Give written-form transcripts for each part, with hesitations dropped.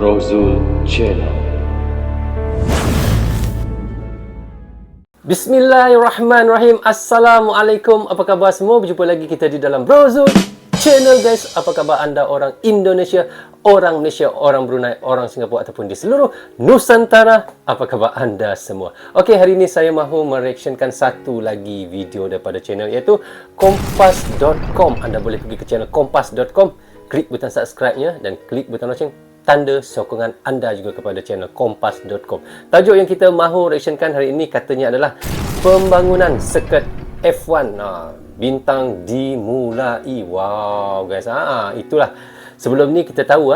Brozul Channel. Bismillahirrahmanirrahim. Assalamualaikum. Apa khabar semua? Berjumpa lagi kita di dalam Brozul Channel, guys. Apa khabar anda orang Indonesia, orang Malaysia, orang Brunei, orang Singapura ataupun di seluruh Nusantara? Apa khabar anda semua? Okey, hari ini saya mahu mereaksyenkan satu lagi video daripada channel, iaitu kompas.com. Anda boleh pergi ke channel kompas.com, klik butang subscribe-nya dan klik butang loceng, tanda sokongan anda juga kepada channel kompas.com. Tajuk yang kita mahu reaksyenkan hari ini katanya adalah pembangunan sirkuit F1 bintang dimulai. Wow guys, itulah. Sebelum ni kita tahu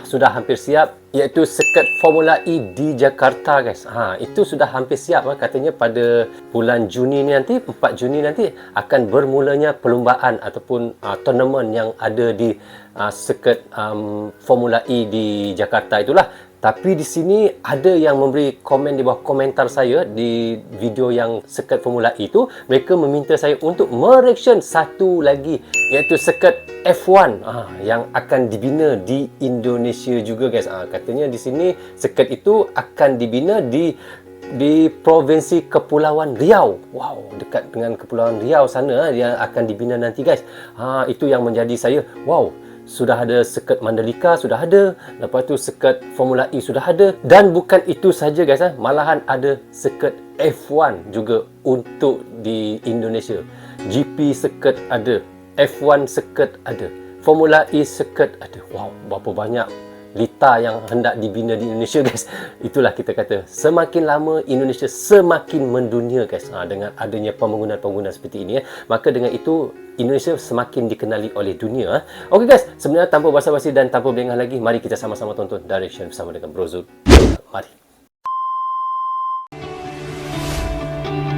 sudah hampir siap, iaitu sirkuit Formula E di Jakarta, guys. Itu sudah hampir siap. Katanya pada bulan Juni ni nanti, 4 Juni nanti akan bermulanya perlumbaan ataupun tournament yang ada di sirkuit Formula E di Jakarta itulah. Tapi di sini ada yang memberi komen di bawah komentar saya di video yang sirkuit Formula E itu. Mereka meminta saya untuk mereaksyen satu lagi, iaitu sirkuit F1 yang akan dibina di Indonesia juga, guys. Katanya di sini sirkuit itu akan dibina di Provinsi Kepulauan Riau. Wow, dekat dengan Kepulauan Riau sana dia akan dibina nanti, guys. Itu yang menjadi saya, wow. Sudah ada sirkuit Mandalika, sudah ada. Lepas tu sirkuit Formula E sudah ada. Dan bukan itu saja, guys. Malahan ada sirkuit F1 juga untuk di Indonesia. GP sirkuit ada, F1 sirkuit ada, Formula E sirkuit ada. Wow, berapa banyak lita yang hendak dibina di Indonesia, guys. Itulah kita kata, semakin lama Indonesia semakin mendunia, guys. Dengan adanya pembangunan-pembangunan seperti ini, maka dengan itu Indonesia semakin dikenali oleh dunia. Okey, guys, sebenarnya tanpa basa-basi dan tanpa berlengah lagi, mari kita sama-sama tonton Direction bersama dengan Brozul. Mari.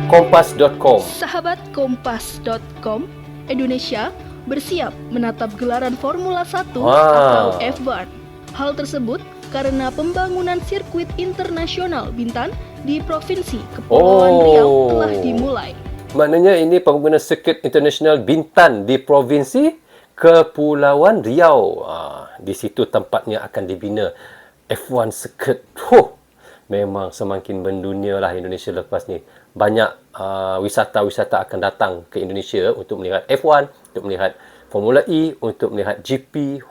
Kompas.com. Sahabat Kompas.com, Indonesia bersiap menatap gelaran Formula 1 atau F1. Hal tersebut karena pembangunan sirkuit internasional Bintan di Provinsi Kepulauan Riau telah dimulai. Maknanya ini pembangunan sirkuit internasional Bintan di Provinsi Kepulauan Riau. Di situ tempatnya akan dibina F1 sirkuit. Memang semakin mendunia lah Indonesia lepas ni. Banyak wisata-wisata akan datang ke Indonesia untuk melihat F1, untuk melihat Formula E, untuk melihat GP.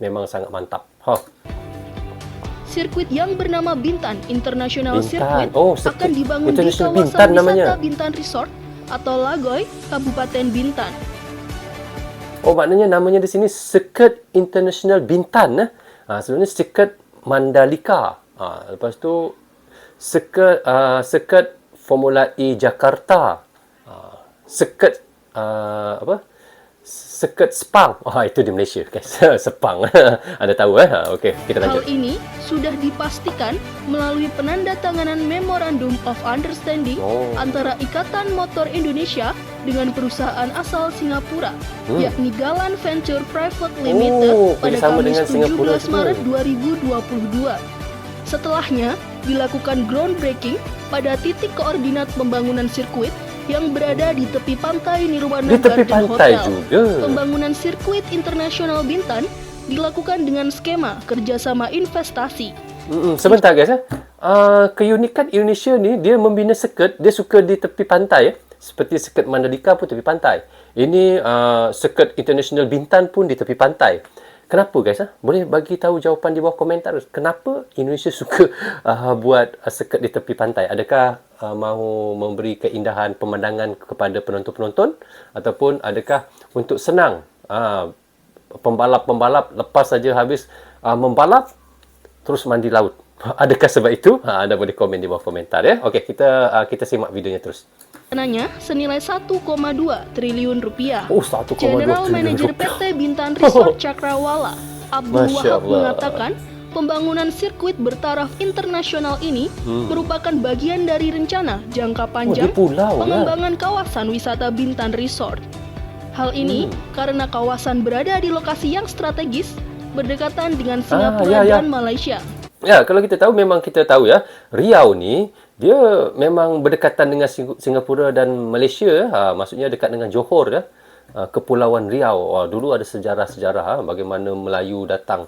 Memang sangat mantap. Sirkuit yang bernama Bintan International Circuit akan dibangun di International kawasan Bintan wisata namanya. Bintan Resort atau Lagoy, Kabupaten Bintan. Maknanya namanya di sini Sirkuit International Bintan. Sebelumnya Sirkuit Mandalika. Lepas tu Sirkuit Formula E Jakarta. Sirkuit Sirkuit Sepang. Itu di Malaysia, guys. Sepang. Anda tahu Okey, kita lanjut. Hal ini sudah dipastikan melalui penandatanganan Memorandum of Understanding antara Ikatan Motor Indonesia dengan perusahaan asal Singapura, yakni Galan Venture Private Limited pada Kamis 17 Maret 2022. Setelahnya dilakukan groundbreaking pada titik koordinat pembangunan sirkuit yang berada di tepi pantai Nirwana Garden Hotel. Pembangunan sirkuit internasional Bintan dilakukan dengan skema kerjasama investasi. Sebentar, guys. Keunikan Indonesia ni, dia membina sirkuit, dia suka di tepi pantai. Seperti sirkuit Mandalika pun tepi pantai. Ini sirkuit internasional Bintan pun di tepi pantai. Kenapa, guys? Boleh bagi tahu jawapan di bawah komentar. Kenapa Indonesia suka buat sirkuit di tepi pantai? Adakah mahu memberi keindahan pemandangan kepada penonton-penonton, ataupun adakah untuk senang pembalap-pembalap lepas saja habis membalap terus mandi laut? Adakah sebab itu? Anda boleh komen di bawah komentar, ya. Okey, kita simak videonya terus. Dananya senilai 1,2 triliun rupiah. 1,2 General triliun Manager rupiah. PT Bintan Resort Cakrawala, Abdul Masya Wahab, Allah. mengatakan pembangunan sirkuit bertaraf internasional ini merupakan bagian dari rencana jangka panjang pengembangan kawasan wisata Bintan Resort. Hal ini karena kawasan berada di lokasi yang strategis, berdekatan dengan Singapura dan Malaysia. Ya, kalau kita tahu ya, Riau ni dia memang berdekatan dengan Singapura dan Malaysia. Maksudnya dekat dengan Johor ya. Kepulauan Riau. Dulu ada sejarah-sejarah bagaimana Melayu datang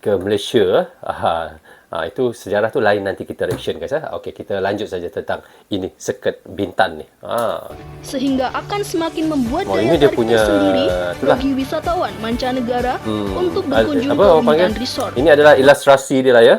ke Malaysia. Itu sejarah tu lain, nanti kita reaction guys. Okey, kita lanjut saja tentang ini Sirkuit Bintan ni. Sehingga akan semakin membuat ini daya dia tarik punya tersendiri itulah. bagi wisatawan mancanegara untuk berkunjung Apa ke orang panggil? Bintan Resort. Ini adalah ilustrasi dia lah ya.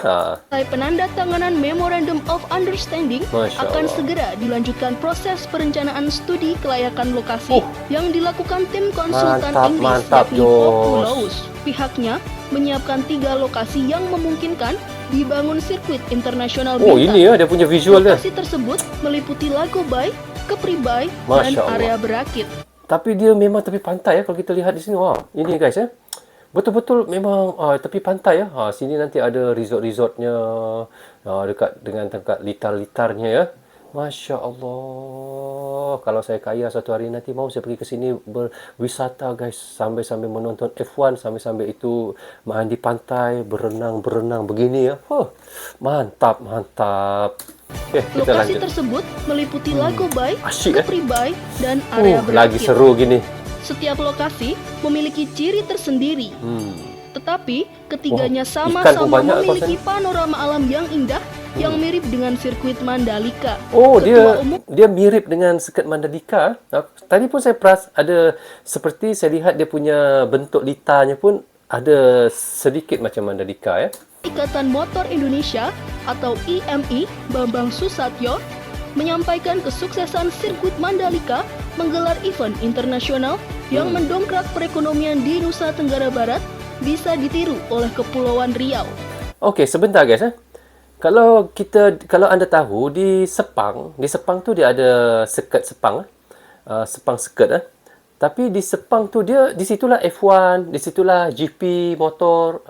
Usai penanda tanganan Memorandum of Understanding, Masya akan Allah. segera dilanjutkan proses perencanaan studi kelayakan lokasi yang dilakukan tim konsultan Mantap, Inggris mantap, yakni Jos. Populous. Pihaknya menyiapkan 3 lokasi yang memungkinkan dibangun sirkuit internasional Oh, Bintan. ini ya dia punya visual dia. Lokasi tersebut meliputi Lago Bay, Kepri Bay, dan Masya Allah. area berakit. Tapi dia memang tepi pantai ya kalau kita lihat di sini. Wah, ini guys ya. Betul-betul memang tepi pantai ya. Sini nanti ada resort-resortnya dekat dengan tempat litar-litarnya ya. Masya Allah. Kalau saya kaya satu hari nanti mau saya pergi ke sini berwisata guys, sambil-sambil menonton F1, sambil-sambil itu main di pantai, berenang begini ya. Mantap, mantap. Okey, kita Lokasi lanjut. tersebut meliputi Lago Bay, Asyik ya. Kepri Bay, dan area Lagi berakit. seru gini. Setiap lokasi memiliki ciri tersendiri. Tetapi ketiganya Ikan pun sama-sama banyak memiliki panorama alam yang indah yang mirip dengan sirkuit Mandalika. Oh, Ketua Umum dia mirip dengan Sirkuit Mandalika. Tadi pun saya ada seperti saya lihat dia punya bentuk litarnya pun ada sedikit macam Mandalika ya. Ikatan Motor Indonesia atau IMI Bambang Susatyo menyampaikan kesuksesan sirkuit Mandalika menggelar event internasional yang mendongkrak perekonomian di Nusa Tenggara Barat bisa ditiru oleh Kepulauan Riau. Okey, sebentar guys ya. Kalau anda tahu di Sepang tu dia ada Sirkuit Sepang, Sepang Sirkuit. Tapi di Sepang tu dia di situlah F1, di situlah GP motor.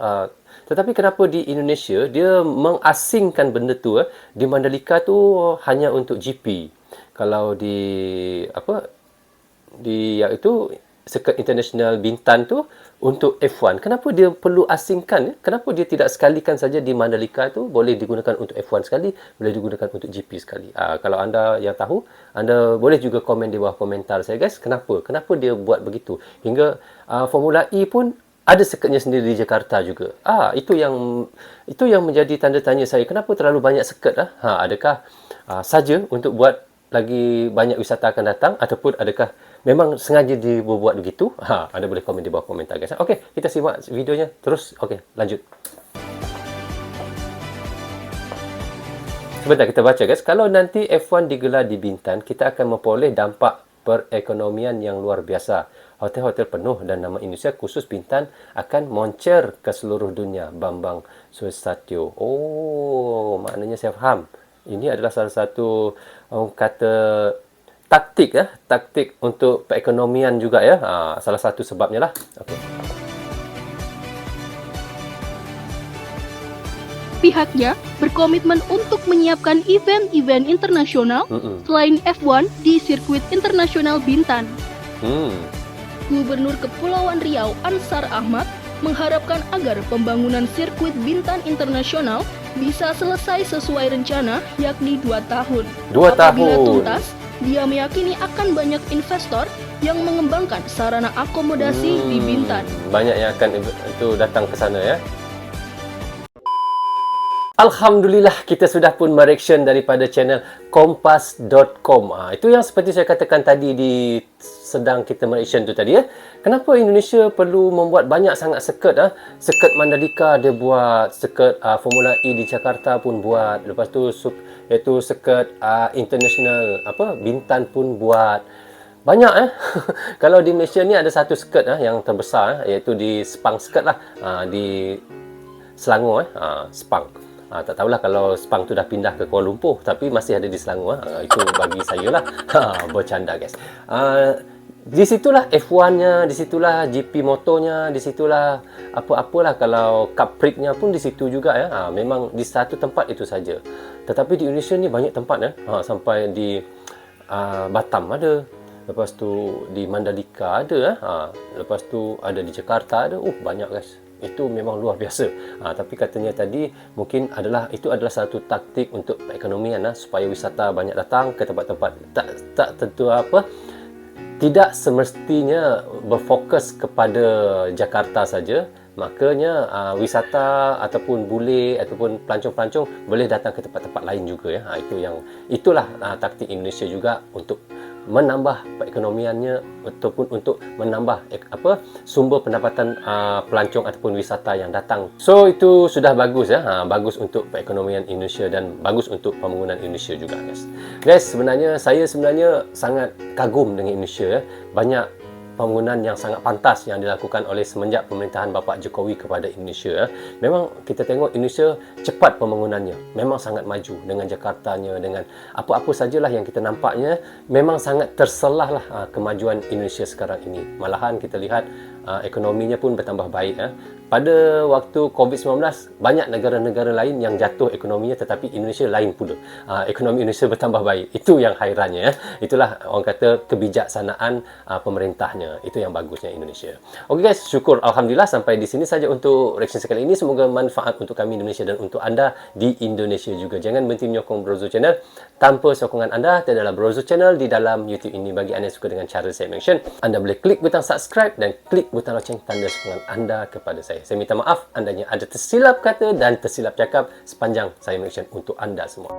Tetapi kenapa di Indonesia dia mengasingkan benda tu di Mandalika tu hanya untuk GP. Kalau iaitu Sirkuit International Bintan tu untuk F1. Kenapa dia perlu asingkan? Kenapa dia tidak sekalikan saja di Mandalika tu boleh digunakan untuk F1 sekali, boleh digunakan untuk GP sekali. Kalau anda yang tahu, anda boleh juga komen di bawah komentar saya guys. Kenapa dia buat begitu? Hingga Formula E pun ada sirkuitnya sendiri di Jakarta juga. Itu yang menjadi tanda tanya saya. Kenapa terlalu banyak sirkuit? Adakah saja untuk buat lagi banyak wisata akan datang, ataupun adakah memang sengaja dibuat begitu? Anda boleh komen di bawah komentar guys. Okey, kita simak videonya terus. Okey, lanjut. Sebentar kita baca guys. Kalau nanti F1 digelar di Bintan, kita akan memperoleh dampak perekonomian yang luar biasa. Hotel-hotel penuh dan nama Indonesia khusus Bintan akan moncer ke seluruh dunia. Bambang Susatyo. Oh, maknanya saya faham. Ini adalah salah satu kata taktik untuk perekonomian juga ya. Salah satu sebabnya lah. Okey. Pihaknya berkomitmen untuk menyiapkan event-event internasional selain F1 di sirkuit internasional Bintan. Gubernur Kepulauan Riau Ansar Ahmad mengharapkan agar pembangunan sirkuit Bintan Internasional bisa selesai sesuai rencana, yakni 2 tahun. 2 Apabila tahun. tuntas, dia meyakini akan banyak investor yang mengembangkan sarana akomodasi di Bintan. Banyak yang akan itu datang ke sana ya. Alhamdulillah kita sudah pun mereaction daripada channel kompas.com. Itu yang seperti saya katakan tadi di sedang kita mereaction tu tadi ya. Kenapa Indonesia perlu membuat banyak sangat sirkuit? Sirkuit Mandalika dia buat, sirkuit Formula E di Jakarta pun buat. Lepas tu iaitu sirkuit international Bintan pun buat. Banyak Kalau di Malaysia ni ada satu sirkuit yang terbesar iaitu di Sepang Sirkuit lah, di Selangor Sepang. Tak tahulah kalau Sepang tu dah pindah ke Kuala Lumpur, tapi masih ada di Selangor. Itu bagi saya lah. Bercanda guys. Di situlah F1-nya, di situlah GP motornya, di situlah apa-apalah. Kalau Cup Prix-nya pun di situ juga ya. Memang di satu tempat itu saja. Tetapi di Indonesia ni banyak tempat ya. Sampai di Batam ada. Lepas tu di Mandalika ada lepas tu ada di Jakarta ada. Banyak guys. Itu memang luar biasa. Tapi katanya tadi mungkin itu adalah satu taktik untuk perekonomian supaya wisata banyak datang ke tempat-tempat tak tentu tidak semestinya berfokus kepada Jakarta saja, makanya wisata ataupun bule ataupun pelancong-pelancong boleh datang ke tempat-tempat lain juga ya. Itulah taktik Indonesia juga untuk menambah perekonomiannya ataupun untuk menambah sumber pendapatan pelancong ataupun wisata yang datang. So itu sudah bagus ya. Bagus untuk perekonomian Indonesia dan bagus untuk pembangunan Indonesia juga, guys. Guys, saya sebenarnya sangat kagum dengan Indonesia ya. Banyak pembangunan yang sangat pantas yang dilakukan oleh semenjak pemerintahan Bapak Jokowi kepada Indonesia. Memang kita tengok Indonesia cepat pembangunannya. Memang sangat maju dengan Jakartanya, dengan apa-apa sajalah yang kita nampaknya. Memang sangat terselah lah kemajuan Indonesia sekarang ini. Malahan kita lihat ekonominya pun bertambah baik ya. Pada waktu COVID-19, banyak negara-negara lain yang jatuh ekonominya, tetapi Indonesia lain pula. Ekonomi Indonesia bertambah baik. Itu yang hairannya ya. Itulah orang kata kebijaksanaan pemerintahnya. Itu yang bagusnya Indonesia. Okey guys, syukur Alhamdulillah sampai di sini saja untuk reaction sekali ini. Semoga manfaat untuk kami Indonesia dan untuk anda di Indonesia juga. Jangan berhenti menyokong Brozo Channel. Tanpa sokongan anda, tiada dalam Brozo Channel di dalam YouTube ini. Bagi anda yang suka dengan cara saya mention, anda boleh klik butang subscribe dan klik butang loceng tanda sokongan anda kepada saya. Saya minta maaf andanya ada tersilap kata dan tersilap cakap sepanjang saya mention untuk anda semua.